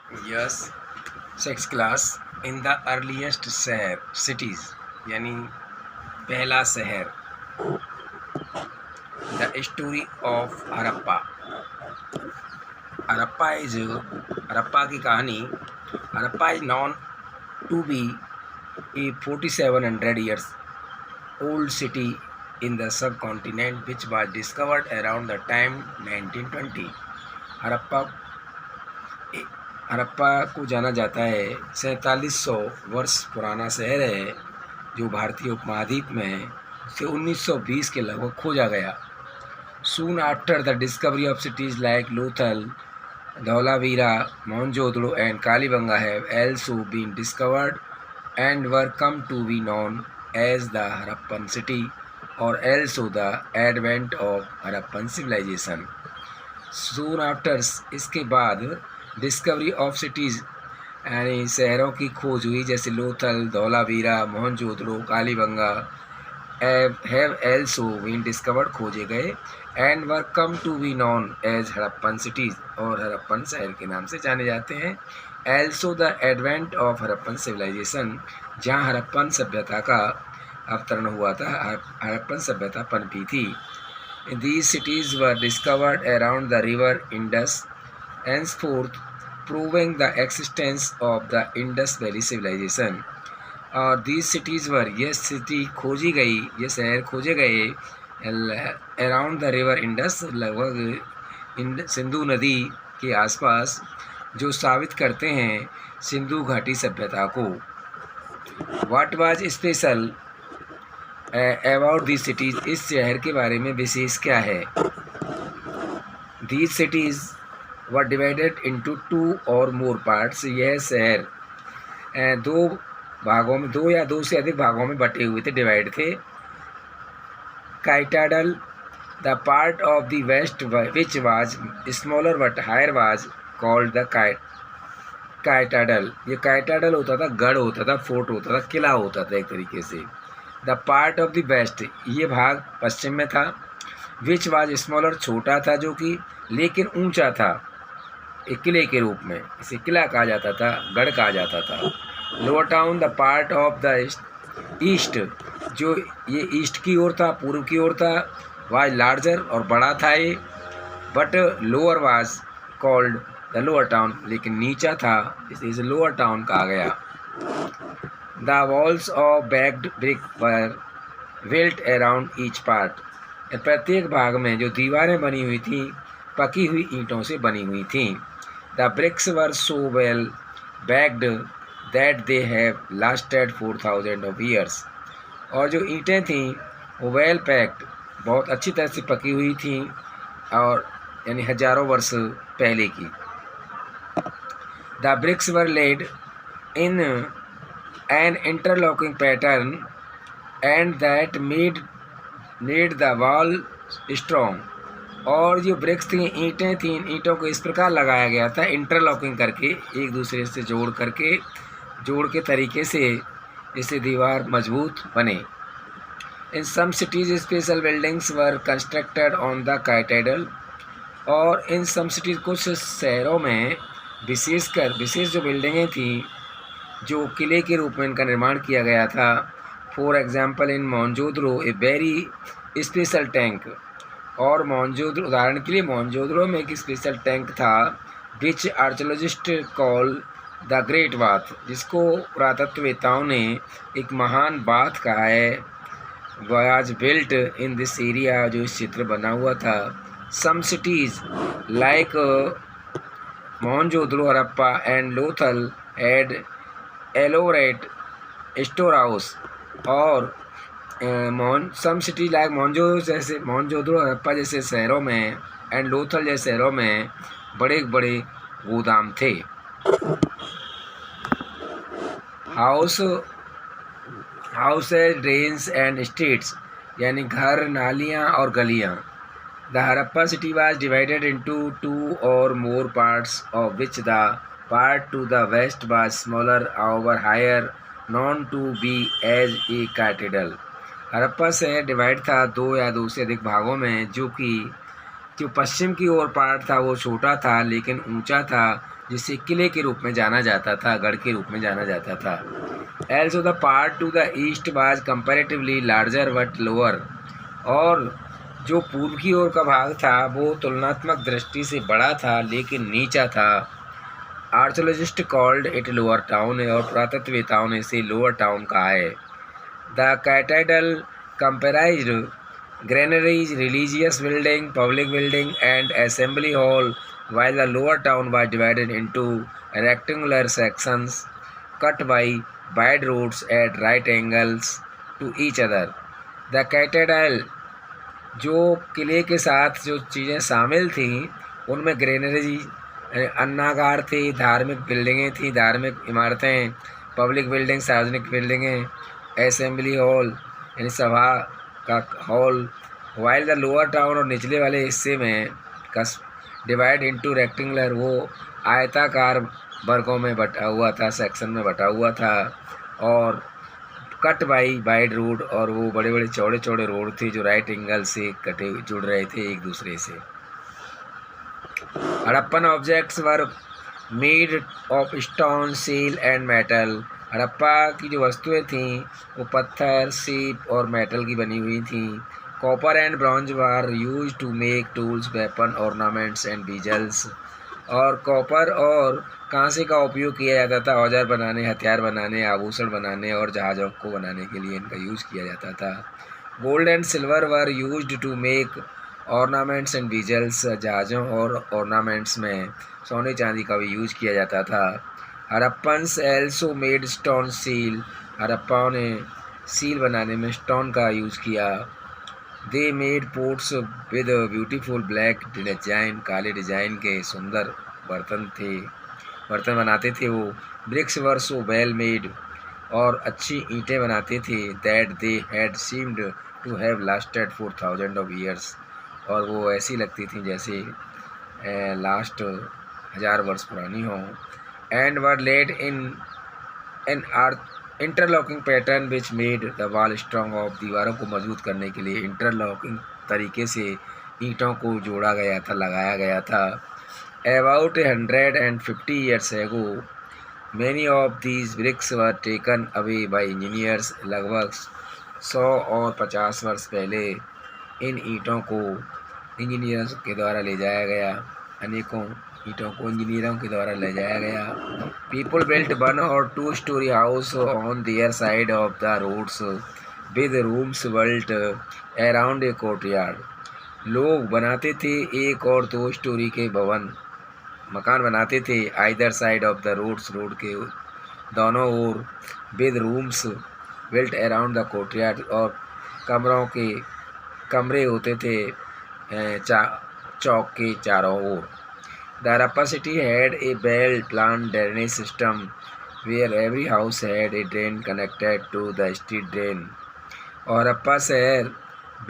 Yes, six class. In the earliest शहर cities यानी पहला शहर। The story of Harappa. Harappa की कहानी। Harappa is known to be a 4700 years old city in the subcontinent which was discovered around the time 1920। Harappa Harappa को जाना जाता है 4700 वर्ष पुराना शहर है जो भारतीय उपमहाद्वीप में से 1920 के लगभग खोजा गया। Soon after the discovery of cities like Lothal, Dholavira, Mohenjo-daro and Kalibanga have also been discovered and were come to be known as the Harappan city or also the advent of Harappan civilization। Soon after इसके बाद discovery of cities यानी शहरों की खोज हुई जैसे Lothal, Dholavira, Mohenjodaro, Kalibangan have also been discovered खोजे गए and were come to be known as Harappan cities और हड़प्पन शहर के नाम से जाने जाते हैं। Also the advent of Harappan civilization जहाँ हड़प्पन सभ्यता का अवतरण हुआ था, हड़प्पन सभ्यता पनपी थी। These cities were discovered around the river Indus, henceforth proving the existence of the Indus Valley civilization। और these cities were, ये सिटी खोजी गई, ये शहर खोजे गए अराउंड द रिवर इंडस, लगभग सिंधु नदी के आसपास, जो साबित करते हैं सिंधु घाटी सभ्यता को। What was special about the cities, इस शहर के बारे में विशेष क्या है। These cities were divided into 2 or more parts, यह शहर दो भागों में, 2 या 2 से अधिक भागों में बटे हुए थे, डिवाइड थे। Citadel, the part of the west which was smaller but higher was called the citadel. ये काइटाडल होता था, गढ़ होता था, फोर्ट होता था, किला होता था एक तरीके से। The part of the west, ये भाग पश्चिम में था। विच वाज स्मॉलर, छोटा था जो कि, लेकिन ऊंचा था, एक किले के रूप में, इसे किला कहा जाता था, गढ़ कहा जाता था। Lower town, the part of the east, जो ये ईस्ट की ओर था, पूर्व की ओर था, वाज लार्जर और बड़ा था ये, but lower was called the lower town, लेकिन नीचा था इसे लोअर टाउन कहा गया। The walls of backed brick were built around each part, प्रत्येक भाग में जो दीवारें बनी हुई थी पकी हुई ईंटों से बनी हुई थी। The bricks were so well baked that they have lasted 4000 of years, और जो ईंटें थीं वो वेल पैक्ड, बहुत अच्छी तरह से पकी हुई थीं, और यानी हजारों वर्ष पहले की। The bricks were laid in an interlocking pattern and that made the wall strong, और जो ब्रिक्स थी, ईंटें थीं, ईंटों को इस प्रकार लगाया गया था इंटरलॉकिंग करके, एक दूसरे से जोड़ के तरीके से इससे दीवार मजबूत बने। In some cities special buildings were constructed on the citadel, और इन सम सिटीज़, कुछ शहरों में विशेष जो बिल्डिंगें थीं जो किले के रूप में इनका निर्माण किया गया था। For example in Mohenjodaro a very special tank, और मोहनजोदड़ो, उदाहरण के लिए मोहनजोदड़ो में एक स्पेशल टैंक था which archaeologist call the great bath, जिसको पुरातत्ववेताओं ने एक महान बाथ कहा है। Was built in this area, जो इस क्षेत्र बना हुआ था। Some cities like Mohenjodaro, Harappa and Lothal had elaborate store house, और some city like Mohenjodaro, Harappa जैसे शहरों में एंड लोथल जैसे शहरों में बड़े बड़े गोदाम थे। हाउसेज, ड्रेन्स एंड स्ट्रीट्स, यानी घर, नालियाँ और गलियाँ। The Harappa city was divided into 2 or more parts of which the part to the west was smaller और higher known to be as a cathedral. Harappa शहर डिवाइड था 2 या 2 से अधिक भागों में, जो कि जो पश्चिम की ओर पार्ट था वो छोटा था लेकिन ऊंचा था, जिसे किले के रूप में जाना जाता था, गढ़ के रूप में जाना जाता था। Also the part to the east was comparatively larger but lower, और जो पूर्व की ओर का भाग था वो तुलनात्मक दृष्टि से बड़ा था लेकिन नीचा था। आर्चोलॉजिस्ट कॉल्ड इट लोअर टाउन, और पुरातत्ववेताओं ने इसे लोअर टाउन कहा है। The cathedral comprised granaries, religious building, public building, and assembly hall, while the lower town was divided into rectangular sections cut by wide roads at right angles to each other. The cathedral, जो किले के साथ जो चीज़ें शामिल थीं उनमें granary अन्नागार थी, धार्मिक बिल्डिंगें थीं, धार्मिक इमारतें, पब्लिक बिल्डिंग सार्वजनिक बिल्डिंगें, असेंबली हॉल यानी सभा का hall, while the lower town और निचले वाले हिस्से में कस डिवाइड इनटू रेक्टेंगुलर, वो आयताकार वर्गों में बटा हुआ था, सेक्शन में बटा हुआ था, और कट बाई वाइड रोड, और वो बड़े बड़े चौड़े चौड़े रोड थे जो राइट एंगल से कटे जुड़ रहे थे एक दूसरे से। Harappan objects were made of stone, seal and metal. Harappa की जो वस्तुएं थीं वो पत्थर, सीप और मेटल की बनी हुई थीं। Copper and bronze were use to make tools, weapon, ornaments and vessels, और कॉपर और कांसे का उपयोग किया जाता था औजार बनाने, हथियार बनाने, आभूषण बनाने और जहाज़ों को बनाने के लिए इनका यूज़ किया जाता था। Gold and silver were used to make ornaments and vessels, जहाज़ों और ऑर्नामेंट्स में सोने चांदी का भी यूज किया जाता था। Harappans also made stone seal, हड़प्पाओं ने सील बनाने में स्टोन का यूज़ किया। They made pots with beautiful black design, काले डिजाइन के सुंदर बर्तन बनाते थे वो। Bricks were so well made, और अच्छी ईंटें बनाते थे। That they had seemed to have lasted for thousand of years, और वो ऐसी लगती थी जैसे लास्ट 1000 वर्ष पुरानी हों। And were laid in an earth interlocking pattern which made the wall strong of, दीवारों को मजबूत करने के लिए इंटरलॉकिंग तरीके से ईंटों को जोड़ा गया था, लगाया गया था। About 150 years ago many of these bricks were taken away by engineers, लगभग 100 और 50 वर्ष पहले इन ईंटों को इंजीनियर्स के द्वारा ले जाया गया, अनेकों ईंटों को इंजीनियरों के द्वारा ले जाया गया। पीपल बिल्ट 1 और 2 story house on their side of the roads with rooms built around a courtyard, लोग बनाते थे 1 और 2 स्टोरी के भवन, मकान बनाते थे either side of the roads, road के दोनों ओर, with rooms built around the courtyard, और कमरे होते थे चौक के चारों ओर। The Harappa city had a well planned drainage system where every house had a drain connected to the street drain, और हड़प्पा शहर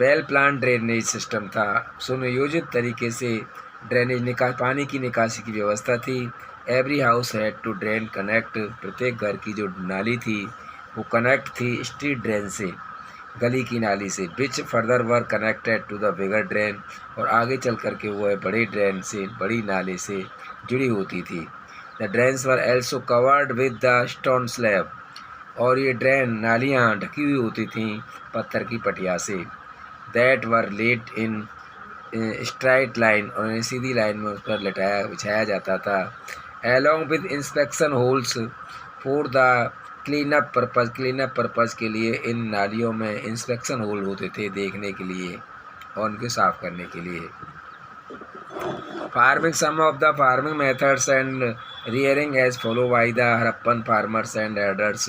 वेल प्लान ड्रेनेज सिस्टम था, सुनियोजित तरीके से ड्रेनेज पानी की निकासी की व्यवस्था थी। Every house had to drain connect, प्रत्येक घर की जो नाली थी वो कनेक्ट थी स्ट्रीट ड्रेन से, गली की नाली से, which further were connected to the bigger drain, और आगे चल कर के वो बड़ी ड्रेन से, बड़ी नाले से जुड़ी होती थी। The drains were also covered with the stone slab, और ये ड्रेन नालियाँ ढकी हुई होती थीं पत्थर की पटिया से। That were laid in straight line, और उन्हें सीधी लाइन में उस पर बिछाया जाता था। Along with inspection holes for the cleanup purpose के लिए इन नालियों में इंस्पेक्शन होल होते थे देखने के लिए और उनको साफ करने के लिए। Farming, some of the farming methods and rearing as follow by the Harappan farmers and herders,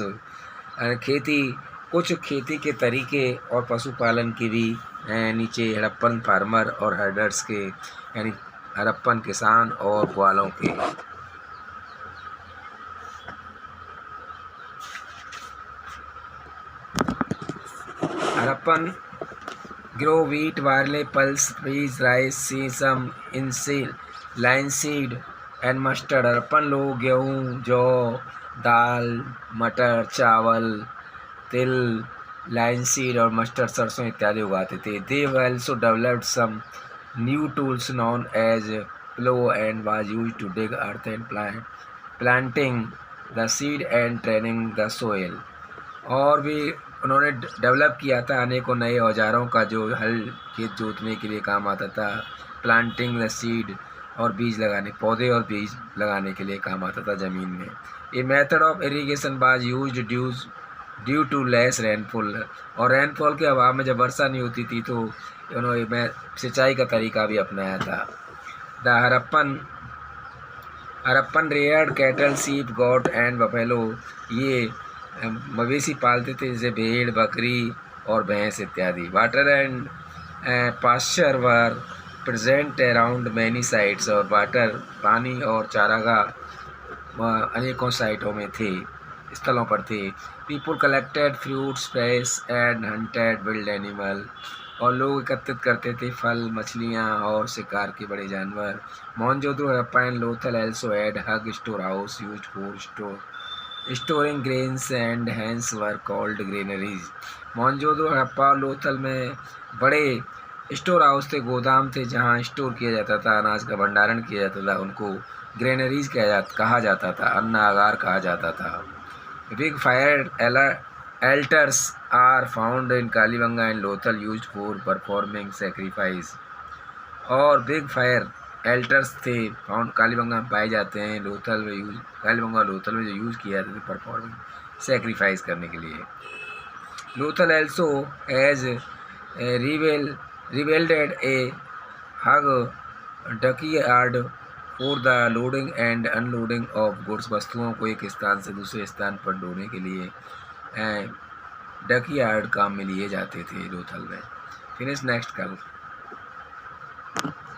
कुछ खेती के तरीके और पशुपालन के भी नीचे हड़प्पन फार्मर और हर्डर्स के, यानी हड़प्पन किसान और ग्वालों के। Harappan grow wheat, barley, pulse, peas, rice, sesame, linseed and mustard. Harappan लोग गेहूँ, जौ, दाल, मटर, चावल, तिल, लाइनसीड और मस्टर्ड, सरसों इत्यादि उगाते थे। They also developed some new tools known as plough and was use to dig earth and planting the seed and training the soil. और भी उन्होंने डेवलप किया था अनेकों नए औजारों का जो हल खेत जोतने के लिए काम आता था, प्लांटिंग द सीड और बीज लगाने, पौधे और बीज लगाने के लिए काम आता था ज़मीन में। A method of irrigation was used due to less rainfall, और रेनफॉल के अभाव में जब वर्षा नहीं होती थी तो उन्होंने सिंचाई का तरीका भी अपनाया था। The Harappan reared cattle, sheep, got and buffalo. ये मवेशी पालते थे जैसे भेड़, बकरी और भैंस इत्यादि। Water and pasture were present around many sites, और वाटर, पानी और चारागाह अनेकों साइटों में थे, स्थलों पर थे। People collected fruits, fresh and hunted wild animal, और लोग एकत्रित करते थे फल, मछलियाँ और शिकार के बड़े जानवर। Mohenjodaro, Harappa and Lothal also had hug store house used for storing grains and hence were called granaries. Mohenjodaro, Harappa और लोथल में बड़े स्टोर हाउस थे, गोदाम थे जहाँ स्टोर किया जाता था, अनाज का भंडारण किया जाता था, उनको ग्रेनरीज कहा जाता था, अन्नागार कहा जाता था। Big fire altars are found in Kalibangan and Lothal used for performing sacrifice। और बिग फायर एल्टर्स थे फाउंड कालीबंगा में पाए जाते हैं, लोथल में यूज, कालीबंगा और लोथल में जो यूज़ किया जाता था परफॉर्मिंग, सेक्रीफाइस करने के लिए। Lothal also has revealed a huge dockyard for the loading and unloading of goods. वस्तुओं को एक स्थान से दूसरे स्थान पर ढोने के लिए डकीयार्ड काम में लिए जाते थे लोथल में। फिनिश नेक्स्ट कल।